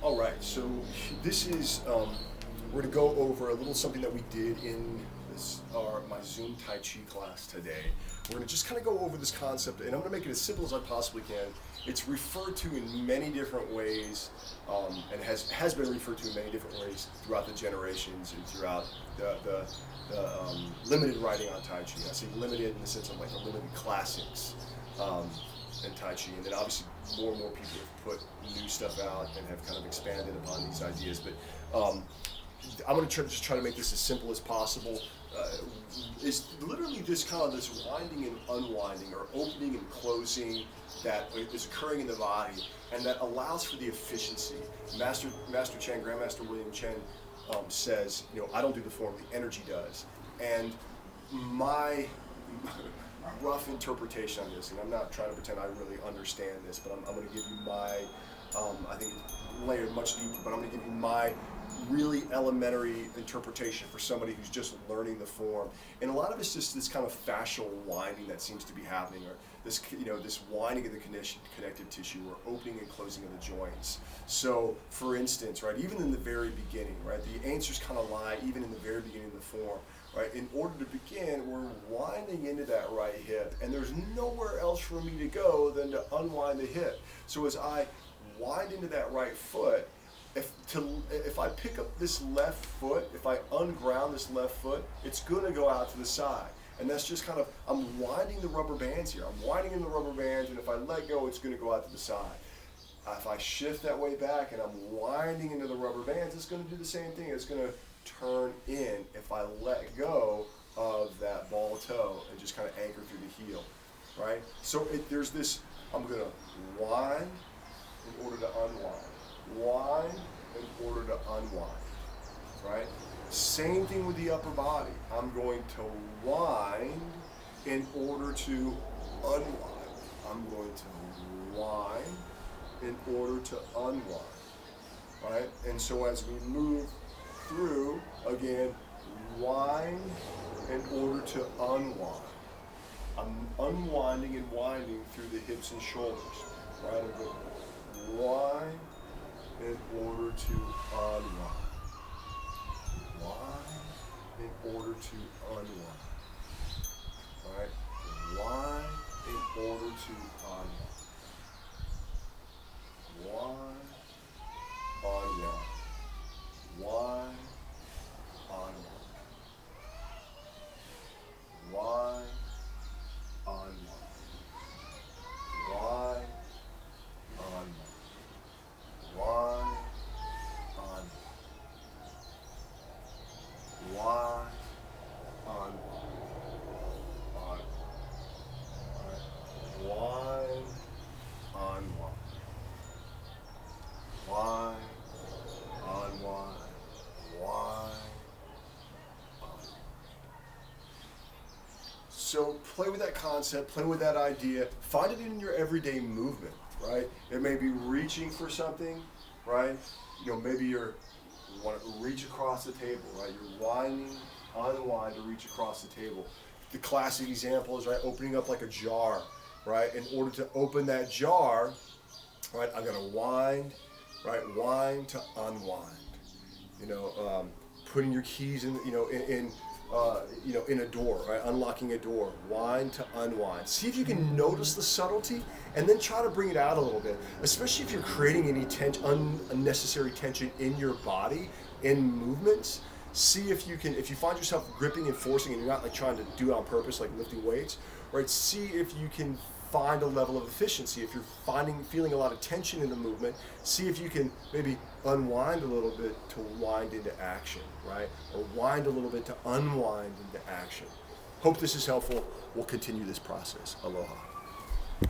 All right, so this is we're going to go over a little something that we did in my Zoom Tai Chi class today. We're going to just kind of go over this concept, and I'm going to make it as simple as I possibly can. It's referred to in many different ways, and has been referred to in many different ways throughout the generations and throughout the limited writing on Tai Chi. I say limited in the sense of like the limited classics. And Tai Chi, and then obviously more and more people have put new stuff out and have kind of expanded upon these ideas. But I'm going to just try to make this as simple as possible. It's literally this winding and unwinding, or opening and closing that is occurring in the body, and that allows for the efficiency. Master Chen, Grandmaster William Chen, says, I don't do the form, the energy does. And my rough interpretation on this, and I'm not trying to pretend I really understand this, but I'm going to give you my, I think it's layered much deeper, but I'm going to give you my really elementary interpretation for somebody who's just learning the form. And a lot of it's just this kind of fascial winding that seems to be happening, or this, this winding of the connective tissue, or opening and closing of the joints. So, for instance, right, even in the very beginning, right, the answers kind of lie even in the very beginning of the form. Right, in order to begin, we're winding into that right hip, and there's nowhere else for me to go than to unwind the hip. So as I wind into that right foot, if I pick up this left foot, if I unground this left foot, it's going to go out to the side. And that's just kind of, I'm winding the rubber bands here. I'm winding in the rubber bands, and if I let go, it's going to go out to the side. If I shift that way back and I'm winding into the rubber bands, it's going to do the same thing. It's going to turn in if I let go of that ball toe and just kind of anchor through the heel, right? So there's this, I'm going to wind in order to unwind, wind in order to unwind, right? Same thing with the upper body. I'm going to wind in order to unwind. I'm going to wind in order to unwind, right? And so as we move through, again, wind in order to unwind. I'm unwinding and winding through the hips and shoulders, right? I'm going to wind in order to unwind. Wind in order to unwind. Right? Wind in order to unwind. Wind, unwind. Wind, unwind. Wind, unwind. Wind, unwind. Wind, unwind. Wind, unwind. Wind, unwind. Wind, unwind. Why? So play with that concept, play with that idea, find it in your everyday movement, right? It may be reaching for something, right? Maybe you want to reach across the table, right? You're winding, unwind to reach across the table. The classic example is, right, opening up like a jar, right? In order to open that jar, right, I'm going to wind, right? Wind to unwind. Putting your keys in a door, right? Unlocking a door, wind to unwind. See if you can notice the subtlety, and then try to bring it out a little bit. Especially if you're creating any unnecessary tension in your body, in movements. See if you find yourself gripping and forcing, and you're not like trying to do it on purpose, like lifting weights, right? See if you can find a level of efficiency. If you're feeling a lot of tension in the movement, see if you can maybe unwind a little bit to wind into action, right? Or wind a little bit to unwind into action. Hope this is helpful. We'll continue this process. Aloha.